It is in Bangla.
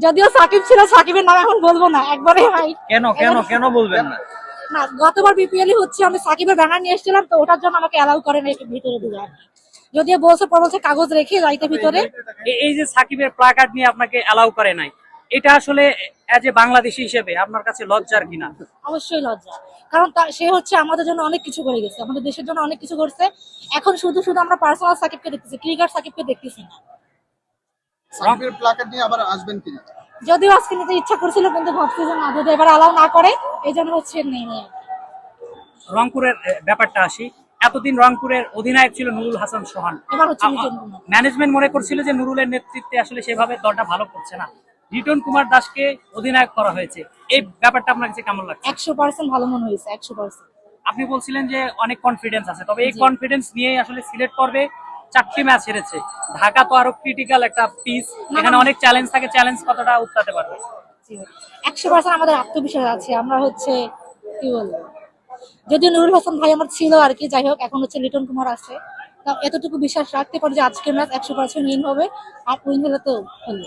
যদিও সাকিব ছিল, সাকিবের নাম এখন বলবো না একবারে ভাই। কেন কেন কেন বলবেন না? না, গতবার বিপিএল হচ্ছে আমি সাকিবের ব্যানার নিয়ে এসেছিলাম, তো ওটার জন্য আমাকে অ্যালাউ করে না ভিতরে ঢুকার। যদিও বলছে কাগজ রেখে যাইতে ভিতরে। এই যে সাকিবের প্লাকার্ড নিয়ে আপনাকে অ্যালাউ করে নাই, এটা আসলে এজ এ বাংলাদেশী হিসেবে আপনার কাছে লজ্জার কিনা? অবশ্যই লজ্জা, কারণ সে হচ্ছে আমাদের জন্য অনেক কিছু করে গেছে, আমাদের দেশের জন্য অনেক কিছু করছে। এখন শুধু শুধু আমরা পার্সোনাল সাকিবকে দেখতেছি, ক্রিকেট সাকিবকে দেখতেছি না। সাকিবের প্লাকার্ড নিয়ে আবার আসবেন কিনা? যদিও আজকে নিতে ইচ্ছা করছিল, কিন্তু ভাবছি যে না, যদি এবার অ্যালাউ না করে এই জন্য হচ্ছে নেই। রংপুরের ব্যাপারটা আসি। এতদিন রংপুরের অধিনায়ক ছিল নুরুল হাসান সোহান। এবার হচ্ছে লিটন কুমার। ম্যানেজমেন্ট মনে করছিল যে নুরুলের নেতৃত্বে আসলে সেভাবে দলটা ভালো করছে না, লিটন কুমার দাসকে অধিনায়ক করা হয়েছে। এই ব্যাপারটা আপনার কাছে কেমন লাগছে? 100% ভালো মনে হয়েছে, 100%। আপনি বলছিলেন যে অনেক কনফিডেন্স আছে, তবে এই কনফিডেন্স নিয়ে আসলে সিলেট পর্বে 4টি ম্যাচ হেরেছে। ঢাকা তো আরো ক্রিটিক্যাল একটা পিচ, এখানে অনেক চ্যালেঞ্জ থাকে। চ্যালেঞ্জ কতটা উঠতে পারবে? 100% আমাদের আত্মবিশ্বাস আছে। আমরা হচ্ছে কি বলবো, যদিও নুরুল হাসান ভাই আমার ছিল আর কি, যাই হোক এখন হচ্ছে লিটন কুমার আছে। তা এতটুকু বিশ্বাস রাখতে পারি যে আজকের ম্যাচ 100% উইন হবে, আর উইন হলে তো হলো।